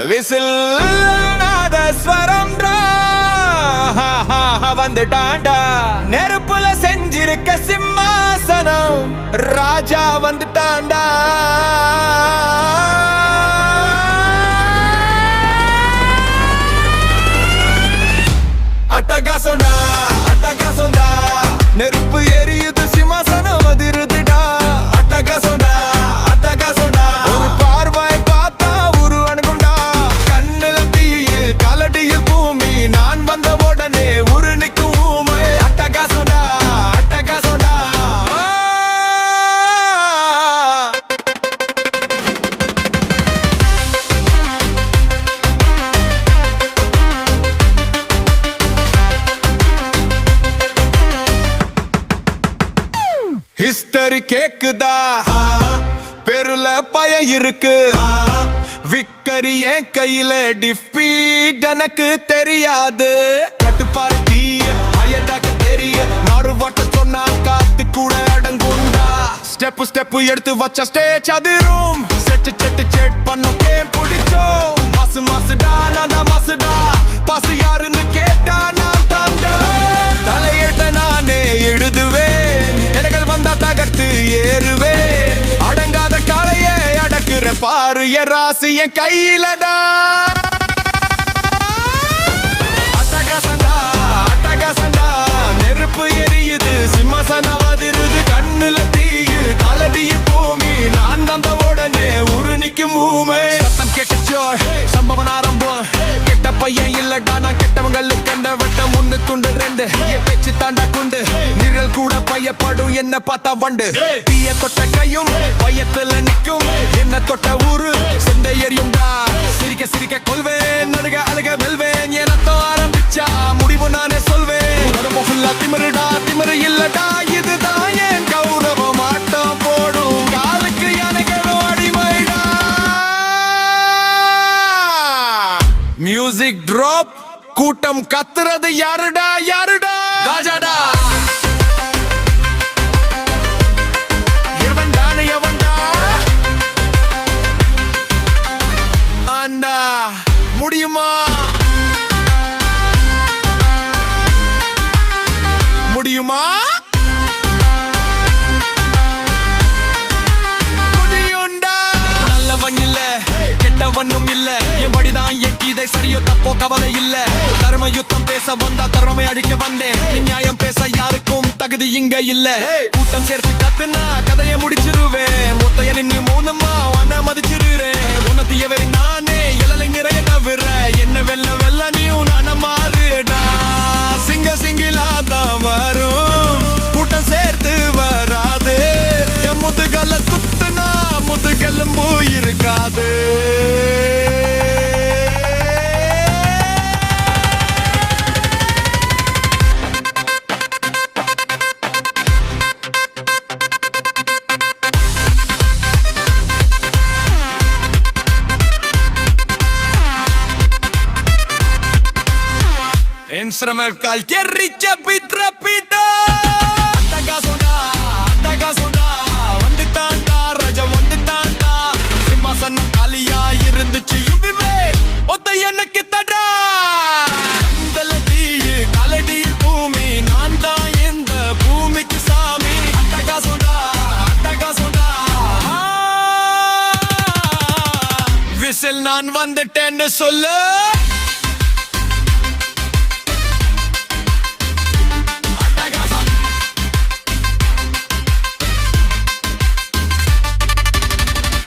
Whistle ஸ்வரம் வந்துட்டாண்டா. நெருப்புல செஞ்சிருக்க சிம்மாசனம் ராஜா வந்துட்டாண்டா. அட்டகாசம்டா அட்டகாசம்டா, நெருப்பு எரியுது சிம்மாசனம் அதிருதுடா. அட்டகாசம்டா அட்டகாசம்டா, ஒரு பார்வை பார்த்தா உரு அணுகும்டா. கண்ணுல தீயில் காலடியில் பூமி, நான் வந்த உடனே உரு நிற்கும் ஊமை. அட்டகாசம்டா அட்டகாசம்டா. ஹிஸ்டரி கேக்குதா, பெருல பய இருக்கு. விக்கரி என் கையில டிஃபீட் எனக்கு தெரியாது. கட்டுப்பாடு தீய அயதாக்க தெரிய, நாடு வாட்ட சொன்னா காத்து கூட அடங்குண்டா. ஸ்டெப் ஸ்டெப் எடுத்து வச்ச ஸ்டேஜ் அதிரும். செட்டு செட்டு செட் பண்ண கேம் பிடிச்சோம். மாசு மாசுடா நான் மாசுடா, பாசு யாருன்னு கேட்டா நான் தாண்டா. தலையெட்ட நானே எழுதுவேன், எடைகள் வந்தா தகர்த்து ஏறுவேன். அடங்காத காளையே அடக்குற பாரு, என் ராசி என் கையிலடா. அட்டகாசண்டா அட்டகாசண்டா, நெருப்பு எரியுது சிம்மாசனம் அதிருது. கண்ணுல தீயு காலடிய பூமி, நான் தந்த உடனே உரு நிக்கும் ஊமை. சத்தம் கேட்டுச்சோ சம்பவம் ஆரம்பம். கெட்ட பையன் இல்லடா நான், கெட்டவங்களுக்கு கண்ட வெட்ட முன்னு துண்டு ரெண்டு. என் பேச்சு தாண்டா குண்டு, நிழல் கூட பையப்படும் என்ன பார்த்தா வண்டு. தீய தொட்ட கையும் பையத்துல நிக்கும், என்ன தொட்ட ஊரு செண்டை எரியும்டா. சிரிக்க சிரிக்க கொள்வேன், நடுக அழுக வெல்வேன். எனத்தோ ஆரம்பிச்சா முடிவு நானே சொல்வேன். உடம்பு ஃபுல்லா திமிருடா திமிரு இல்லடா, இதுதான் என் கௌரவம். ஆட்டம் போடும் காலுக்கு யானைகளும் அடிமைடா. மியூசிக் டிராப், கூட்டம் கத்துறது யாருடா யாருடா? ராஜாடா. எவன்டானு எவன்டா? அண்ணா முடியுமா முடியுமா? முடியுண்டா. நல்லவன் இல்ல கெட்டவனும் இல்ல, என் படிதான் என் கீதை சரியோ தப்போ கவலை இல்ல. தர்ம யுத்தம் பேச வந்தா தர்மமை அழிக்க வந்தேன். நியாயம் பேச யாருக்கும் தகுதி இங்க இல்ல. கூட்டம் சேர்த்து கத்துனா கதையை முடிச்சிருவேன். முத்தையன் நீ மூலமா உன்ன மதிச்சிருறேன். உனத்தியவரை நானே இளலை நிறைய தவிர, என்ன வெல்ல வெல்ல நீயும் நான மாறுடா. சிங்க சிங்கிலா தான் வரும், கூட்டம் சேர்த்து வராது. என் முதுகல குத்துனா முதுகெலும்பு இருக்காது. Instrument cualquier richa pitra pita. Atagasoda atagasoda, வந்துட்டாண்டா ராஜா வந்துட்டாண்டா. சிம்மாசனம் காலியா இருந்துச்சு இவ்வே ஒத்த எனக்கு தடா. அந்தல தீயு காலடி பூமி, நான் தான் இந்த பூமிக்கு சாமி. அட்டகாசோடா அட்டகாசோடா, விசில் நான் வந்துட்டேன்னு சொல்லு.